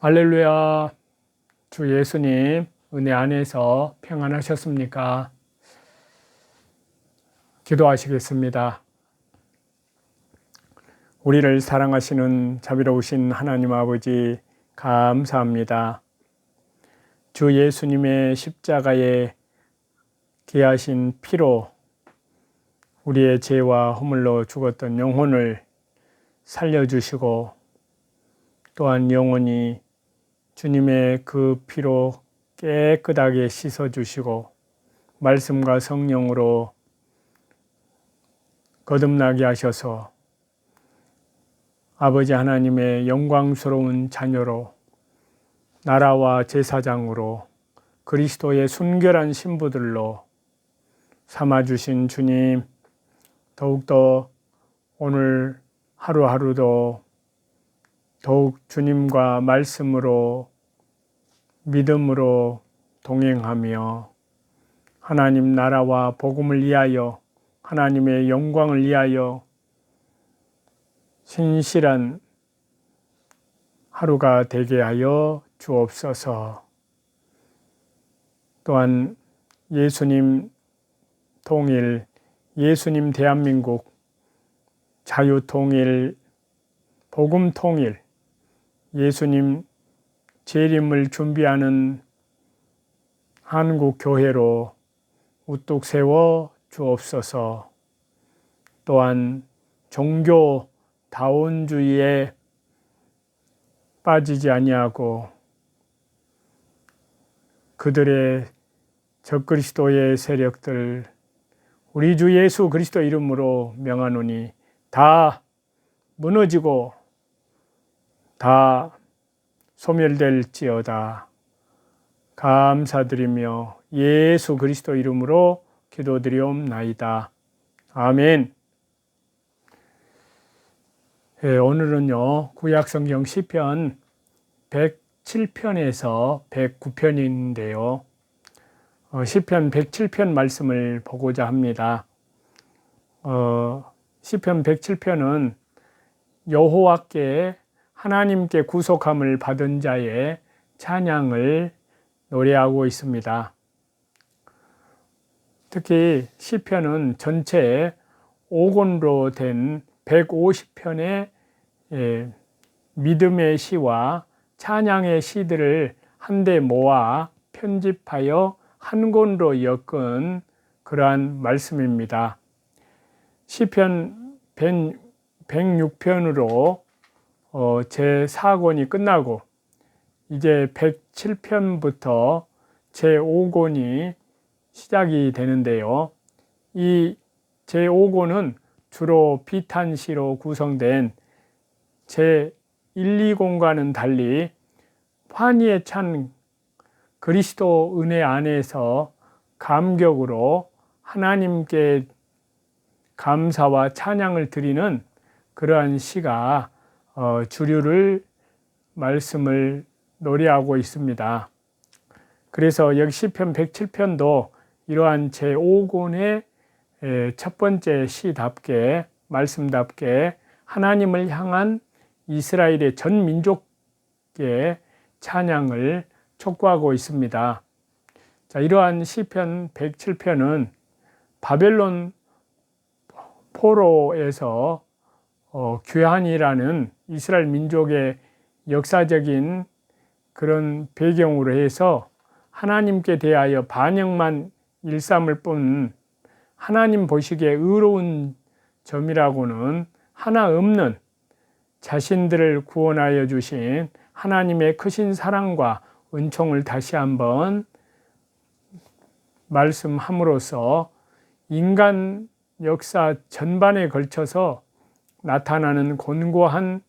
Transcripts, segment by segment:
할렐루야. 주 예수님 은혜 안에서 평안하셨습니까? 기도하시겠습니다. 우리를 사랑하시는 자비로우신 하나님 아버지 감사합니다. 주 예수님의 십자가에 귀하신 피로 우리의 죄와 허물로 죽었던 영혼을 살려주시고 또한 영혼이 주님의 그 피로 깨끗하게 씻어주시고 말씀과 성령으로 거듭나게 하셔서 아버지 하나님의 영광스러운 자녀로 나라와 제사장으로 그리스도의 순결한 신부들로 삼아주신 주님, 더욱더 오늘 하루하루도 더욱 주님과 말씀으로 믿음으로 동행하며 하나님 나라와 복음을 위하여 하나님의 영광을 위하여 신실한 하루가 되게 하여 주옵소서. 또한 예수님 통일, 예수님 대한민국, 자유 통일, 복음 통일, 예수님 재림을 준비하는 한국 교회로 우뚝 세워 주옵소서. 또한 종교 다원주의에 빠지지 아니하고 그들의 적그리스도의 세력들 우리 주 예수 그리스도 이름으로 명하노니 다 무너지고 다 소멸될지어다. 감사드리며 예수 그리스도 이름으로 기도드리옵나이다. 아멘. 오늘은요 구약성경 시편 107편에서 109편인데요 시편 107편 말씀을 보고자 합니다. 시편 107편은 여호와께 하나님께 구속함을 받은 자의 찬양을 노래하고 있습니다. 특히 시편은 전체 5권으로 된 150편의 믿음의 시와 찬양의 시들을 한데 모아 편집하여 한 권으로 엮은 그러한 말씀입니다. 시편 106편으로 제4권이 끝나고 이제 107편부터 제5권이 시작이 되는데요. 이 제5권은 주로 비탄시로 구성된 제1, 2권과는 달리 환희에 찬 그리스도 은혜 안에서 감격으로 하나님께 감사와 찬양을 드리는 그러한 시가 주류를 말씀을 노래하고 있습니다. 그래서 여기 시편 107편도 이러한 제5권의 첫 번째 시답게 말씀답게 하나님을 향한 이스라엘의 전 민족의 찬양을 촉구하고 있습니다. 자, 이러한 시편 107편은 바벨론 포로에서 귀환이라는 이스라엘 민족의 역사적인 그런 배경으로 해서 하나님께 대하여 반역만 일삼을 뿐 하나님 보시기에 의로운 점이라고는 하나 없는 자신들을 구원하여 주신 하나님의 크신 사랑과 은총을 다시 한번 말씀함으로써 인간 역사 전반에 걸쳐서 나타나는 곤고한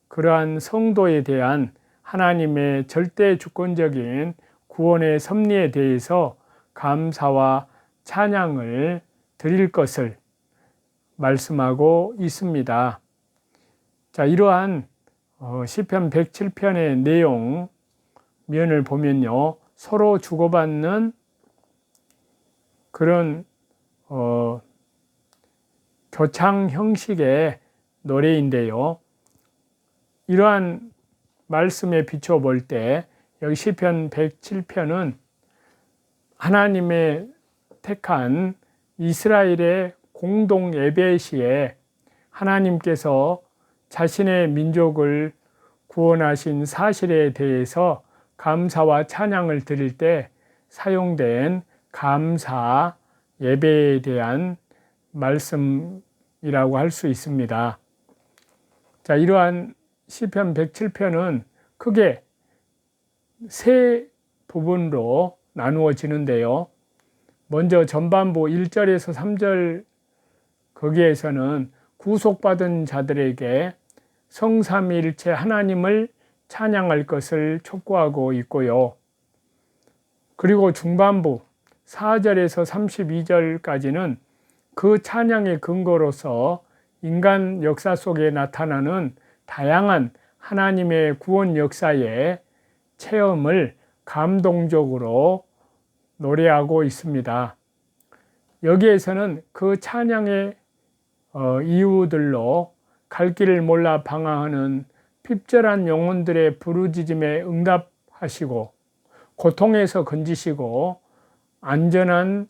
그러한 성도에 대한 하나님의 절대 주권적인 구원의 섭리에 대해서 감사와 찬양을 드릴 것을 말씀하고 있습니다. 자, 이러한 시편 107편의 내용 면을 보면요 서로 주고받는 그런 교창 형식의 노래인데요 이러한 말씀에 비춰 볼 때 여기 시편 107편은 하나님의 택한 이스라엘의 공동 예배 시에 하나님께서 자신의 민족을 구원하신 사실에 대해서 감사와 찬양을 드릴 때 사용된 감사 예배에 대한 말씀이라고 할 수 있습니다. 자, 이러한 시편 107편은 크게 세 부분으로 나누어지는데요. 먼저 전반부 1절에서 3절 거기에서는 구속받은 자들에게 성삼위일체 하나님을 찬양할 것을 촉구하고 있고요. 그리고 중반부 4절에서 32절까지는 그 찬양의 근거로서 인간 역사 속에 나타나는 다양한 하나님의 구원 역사의 체험을 감동적으로 노래하고 있습니다. 여기에서는 그 찬양의 이유들로 갈 길을 몰라 방황하는 핍절한 영혼들의 부르짖음에 응답하시고 고통에서 건지시고 안전한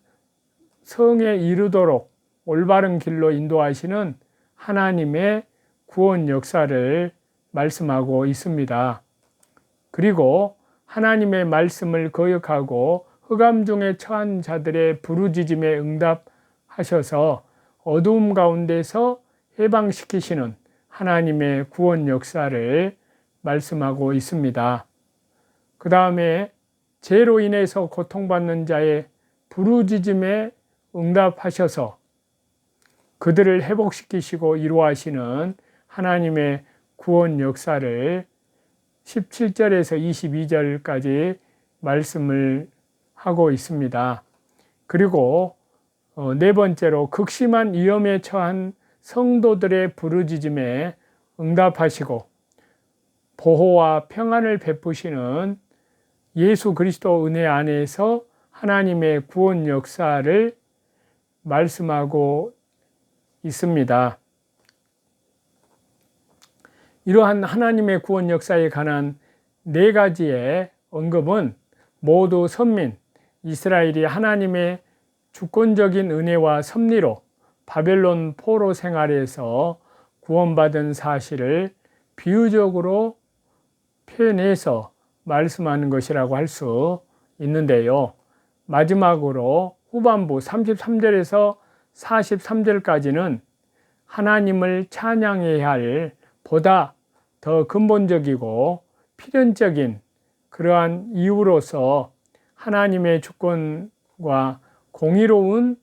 성에 이르도록 올바른 길로 인도하시는 하나님의 구원 역사를 말씀하고 있습니다. 그리고 하나님의 말씀을 거역하고 흑암 중에 처한 자들의 부르짖음에 응답하셔서 어두움 가운데서 해방시키시는 하나님의 구원 역사를 말씀하고 있습니다. 그 다음에 죄로 인해서 고통받는 자의 부르짖음에 응답하셔서 그들을 회복시키시고 이루하시는 하나님의 구원 역사를 17절에서 22절까지 말씀을 하고 있습니다. 그리고 네 번째로 극심한 위험에 처한 성도들의 부르짖음에 응답하시고 보호와 평안을 베푸시는 예수 그리스도 은혜 안에서 하나님의 구원 역사를 말씀하고 있습니다. 이러한 하나님의 구원 역사에 관한 네 가지의 언급은 모두 선민 이스라엘이 하나님의 주권적인 은혜와 섭리로 바벨론 포로 생활에서 구원받은 사실을 비유적으로 표현해서 말씀하는 것이라고 할 수 있는데요. 마지막으로 후반부 33절에서 43절까지는 하나님을 찬양해야 할 보다 더 근본적이고 필연적인 그러한 이유로서 하나님의 주권과 공의로운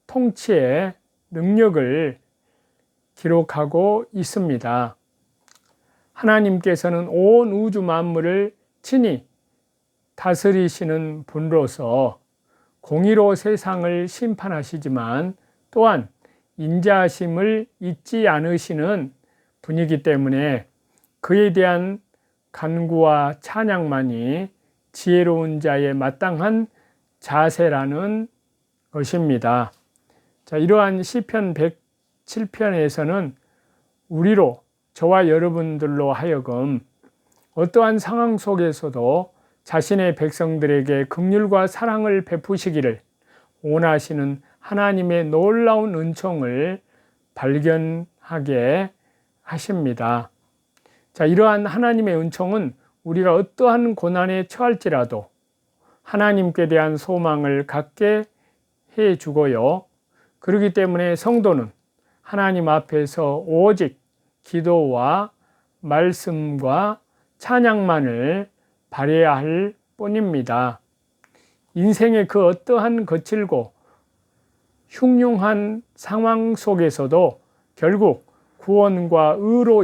통치의 능력을 기록하고 있습니다. 하나님께서는 온 우주 만물을 친히 다스리시는 분으로서 공의로 세상을 심판하시지만 또한 인자하심을 잊지 않으시는 분이기 때문에 그에 대한 간구와 찬양만이 지혜로운 자의 마땅한 자세라는 것입니다. 자, 이러한 시편 107편에서는 우리로 저와 여러분들로 하여금 어떠한 상황 속에서도 자신의 백성들에게 긍휼과 사랑을 베푸시기를 원하시는 하나님의 놀라운 은총을 발견하게 하십니다. 자, 이러한 하나님의 은총은 우리가 어떠한 고난에 처할지라도 하나님께 대한 소망을 갖게 해 주고요. 그렇기 때문에 성도는 하나님 앞에서 오직 기도와 말씀과 찬양만을 발해야 할 뿐입니다. 인생의 그 어떠한 거칠고 흉흉한 상황 속에서도 결국 구원과 의로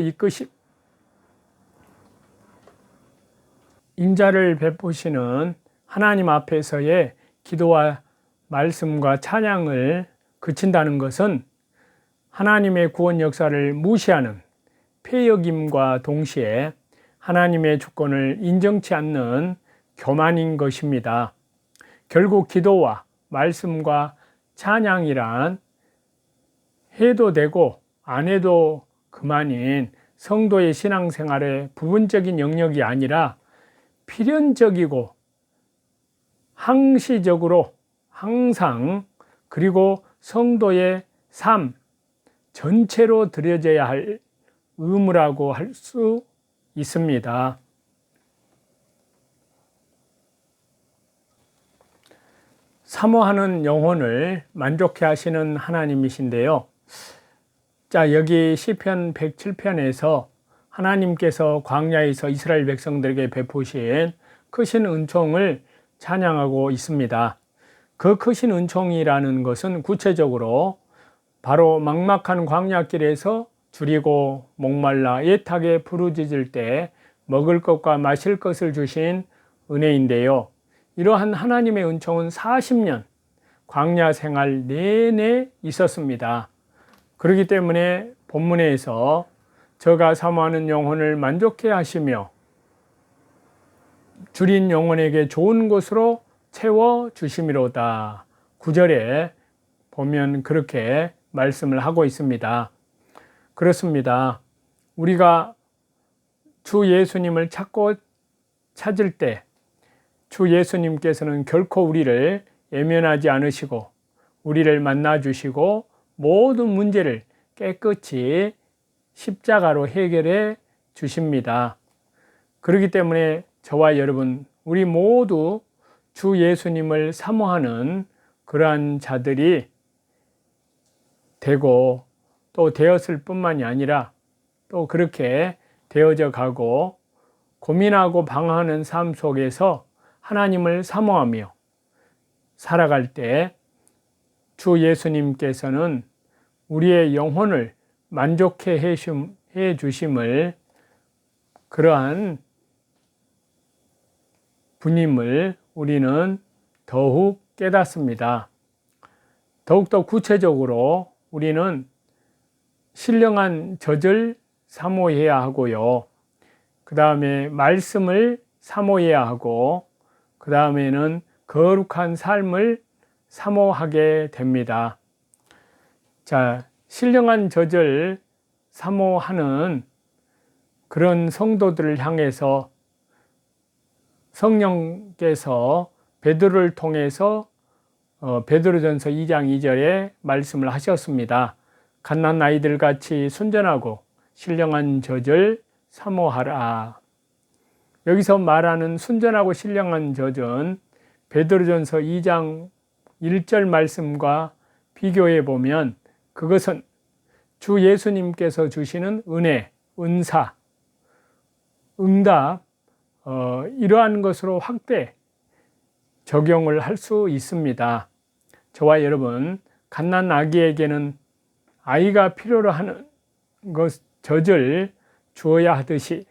인자를 베푸시는 하나님 앞에서의 기도와 말씀과 찬양을 그친다는 것은 하나님의 구원 역사를 무시하는 폐역임과 동시에 하나님의 주권을 인정치 않는 교만인 것입니다. 결국 기도와 말씀과 찬양이란 해도 되고 안 해도 그만인 성도의 신앙생활의 부분적인 영역이 아니라 필연적이고 항시적으로 항상, 그리고 성도의 삶 전체로 드려져야 할 의무라고 할 수 있습니다. 사모하는 영혼을 만족해 하시는 하나님이신데요. 자, 여기 시편 107편에서 하나님께서 광야에서 이스라엘 백성들에게 베푸신 크신 은총을 찬양하고 있습니다. 그 크신 은총이라는 것은 구체적으로 바로 막막한 광야길에서 줄이고 목말라 애타게 부르짖을 때 먹을 것과 마실 것을 주신 은혜인데요. 이러한 하나님의 은총은 40년 광야 생활 내내 있었습니다. 그렇기 때문에 본문에서 저가 사모하는 영혼을 만족해 하시며 줄인 영혼에게 좋은 곳으로 채워 주심이로다. 9절에 보면 그렇게 말씀을 하고 있습니다. 그렇습니다. 우리가 주 예수님을 찾을 때 주 예수님께서는 결코 우리를 외면하지 않으시고 우리를 만나 주시고 모든 문제를 깨끗이 십자가로 해결해 주십니다. 그렇기 때문에 저와 여러분, 우리 모두 주 예수님을 사모하는 그러한 자들이 되고 또 되었을 뿐만이 아니라 또 그렇게 되어져 가고 고민하고 방황하는 삶 속에서 하나님을 사모하며 살아갈 때 주 예수님께서는 우리의 영혼을 만족해 해 주심을, 그러한 분임을 우리는 더욱 깨닫습니다. 더욱더 구체적으로 우리는 신령한 젖을 사모해야 하고요. 그 다음에 말씀을 사모해야 하고, 그 다음에는 거룩한 삶을 사모하게 됩니다. 자, 신령한 젖을 사모하는 그런 성도들을 향해서 성령께서 베드로를 통해서 베드로전서 2장 2절에 말씀을 하셨습니다. 갓난 아이들 같이 순전하고 신령한 젖을 사모하라. 여기서 말하는 순전하고 신령한 젖은 베드로전서 2장 1절 말씀과 비교해 보면 그것은 주 예수님께서 주시는 은혜, 은사, 응답, 이러한 것으로 확대 적용을 할 수 있습니다. 저와 여러분, 갓난 아기에게는 아이가 필요로 하는 젖을 주어야 하듯이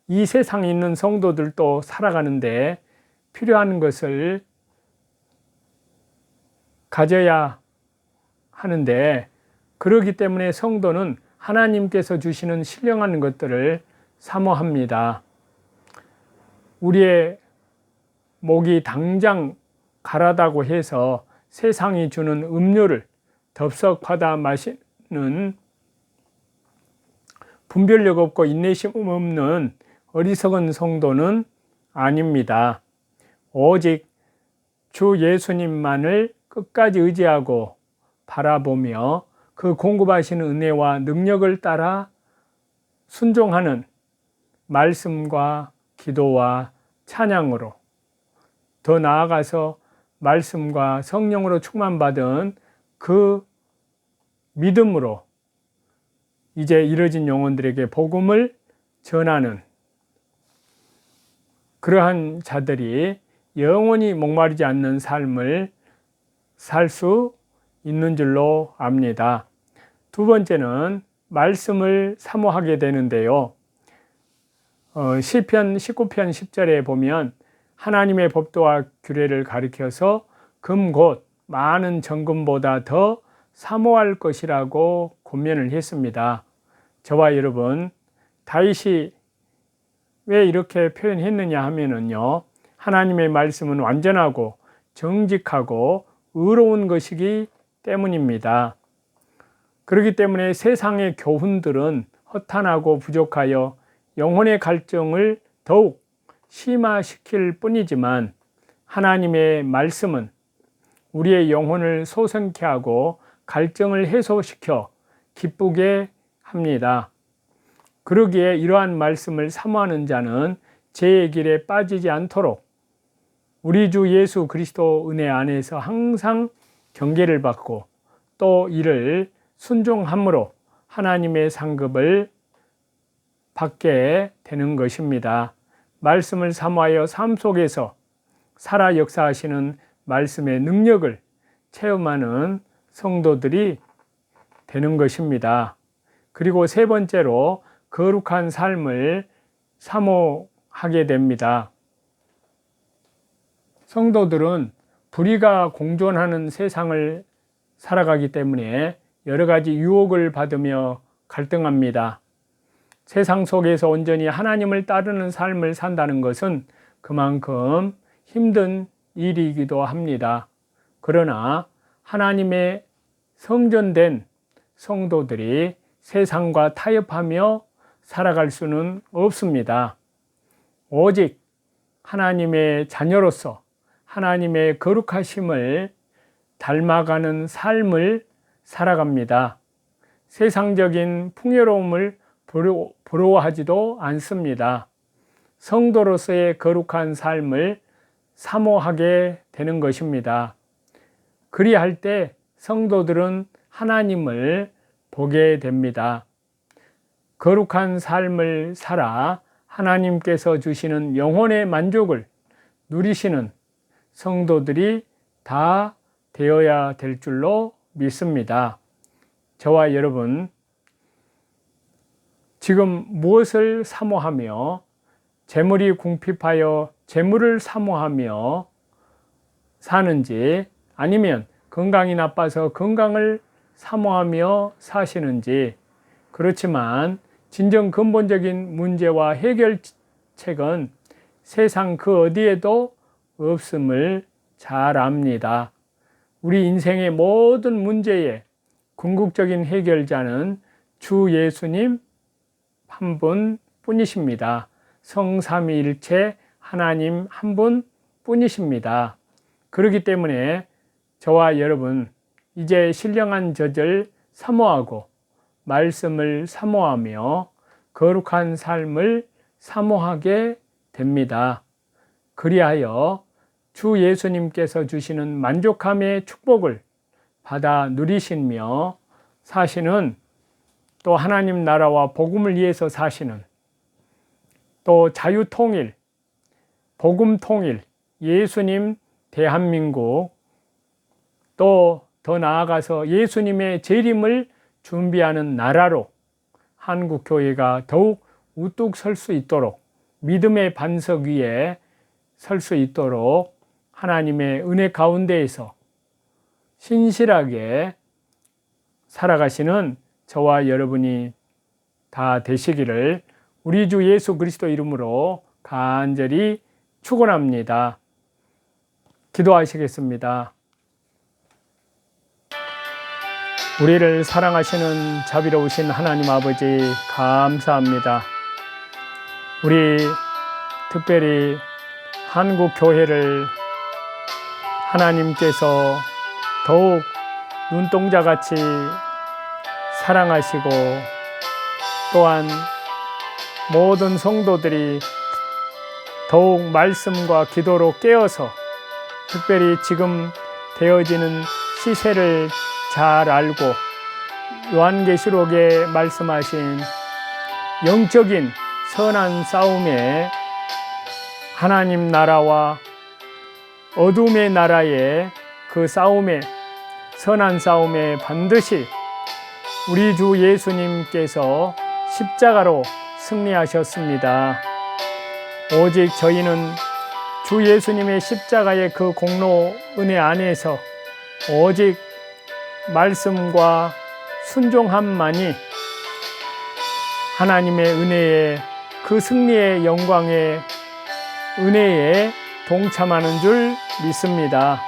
이 세상에 있는 성도들도 살아가는데 필요한 것을 가져야 하는데, 그렇기 때문에 성도는 하나님께서 주시는 신령한 것들을 사모합니다. 우리의 목이 당장 가라다고 해서 세상이 주는 음료를 덥석하다 마시는 분별력 없고 인내심 없는 어리석은 성도는 아닙니다. 오직 주 예수님만을 끝까지 의지하고 바라보며 그 공급하시는 은혜와 능력을 따라 순종하는 말씀과 기도와 찬양으로, 더 나아가서 말씀과 성령으로 충만받은 그 믿음으로 이제 이뤄진 영혼들에게 복음을 전하는 그러한 자들이 영원히 목마르지 않는 삶을 살 수 있는 줄로 압니다. 두 번째는 말씀을 사모하게 되는데요. 시편 19편 10절에 보면 하나님의 법도와 규례를 가리켜서 금 곧 많은 정금보다 더 사모할 것이라고 권면을 했습니다. 저와 여러분, 다윗이 왜 이렇게 표현했느냐 하면은요, 하나님의 말씀은 완전하고 정직하고 의로운 것이기 때문입니다. 그렇기 때문에 세상의 교훈들은 허탄하고 부족하여 영혼의 갈증을 더욱 심화시킬 뿐이지만 하나님의 말씀은 우리의 영혼을 소생케 하고 갈증을 해소시켜 기쁘게 합니다. 그러기에 이러한 말씀을 사모하는 자는 죄의 길에 빠지지 않도록 우리 주 예수 그리스도 은혜 안에서 항상 경계를 받고 또 이를 순종함으로 하나님의 상급을 받게 되는 것입니다. 말씀을 사모하여 삶 속에서 살아 역사하시는 말씀의 능력을 체험하는 성도들이 되는 것입니다. 그리고 세 번째로 거룩한 삶을 사모하게 됩니다. 성도들은 불의가 공존하는 세상을 살아가기 때문에 여러 가지 유혹을 받으며 갈등합니다. 세상 속에서 온전히 하나님을 따르는 삶을 산다는 것은 그만큼 힘든 일이기도 합니다. 그러나 하나님의 성전된 성도들이 세상과 타협하며 살아갈 수는 없습니다. 오직 하나님의 자녀로서 하나님의 거룩하심을 닮아가는 삶을 살아갑니다. 세상적인 풍요로움을 부러워하지도 않습니다. 성도로서의 거룩한 삶을 사모하게 되는 것입니다. 그리할 때 성도들은 하나님을 보게 됩니다. 거룩한 삶을 살아 하나님께서 주시는 영혼의 만족을 누리시는 성도들이 다 되어야 될 줄로 믿습니다. 저와 여러분, 지금 무엇을 사모하며 재물이 궁핍하여 재물을 사모하며 사는지, 아니면 건강이 나빠서 건강을 사모하며 사시는지, 그렇지만 진정 근본적인 문제와 해결책은 세상 그 어디에도 없음을 잘 압니다. 우리 인생의 모든 문제의 궁극적인 해결자는 주 예수님 한 분 뿐이십니다. 성삼위일체 하나님 한 분 뿐이십니다. 그렇기 때문에 저와 여러분, 이제 신령한 젖을 사모하고 말씀을 사모하며 거룩한 삶을 사모하게 됩니다. 그리하여 주 예수님께서 주시는 만족함의 축복을 받아 누리시며 사시는, 또 하나님 나라와 복음을 위해서 사시는, 또 자유통일, 복음통일, 예수님 대한민국, 또 더 나아가서 예수님의 재림을 준비하는 나라로 한국교회가 더욱 우뚝 설 수 있도록, 믿음의 반석 위에 설 수 있도록 하나님의 은혜 가운데에서 신실하게 살아가시는 저와 여러분이 다 되시기를 우리 주 예수 그리스도 이름으로 간절히 축원합니다. 기도하시겠습니다. 우리를 사랑하시는 자비로우신 하나님 아버지, 감사합니다. 우리 특별히 한국 교회를 하나님께서 더욱 눈동자같이 사랑하시고, 또한 모든 성도들이 더욱 말씀과 기도로 깨어서 특별히 지금 되어지는 시세를 잘 알고 요한계시록에 말씀하신 영적인 선한 싸움에, 하나님 나라와 어둠의 나라의 그 싸움에, 선한 싸움에 반드시 우리 주 예수님께서 십자가로 승리하셨습니다. 오직 저희는 주 예수님의 십자가의 그 공로 은혜 안에서 오직 말씀과 순종함만이 하나님의 은혜의 그 승리의 영광의 은혜에 동참하는 줄 믿습니다.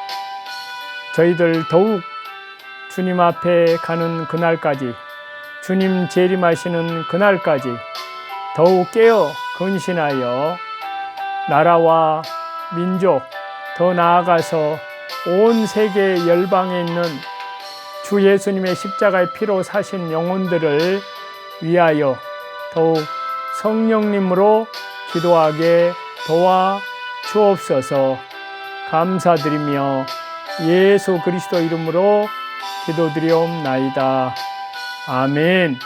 저희들 더욱 주님 앞에 가는 그날까지 주님 재림하시는 그날까지 더욱 깨어 근신하여 나라와 민족, 더 나아가서 온 세계 열방에 있는 주 예수님의 십자가의 피로 사신 영혼들을 위하여 더욱 성령님으로 기도하게 도와 주옵소서. 감사드리며 예수 그리스도 이름으로 기도드리옵나이다. 아멘.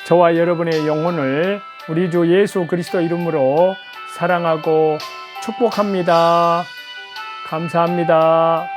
저와 여러분의 영혼을 우리 주 예수 그리스도 이름으로 사랑하고 축복합니다. 감사합니다.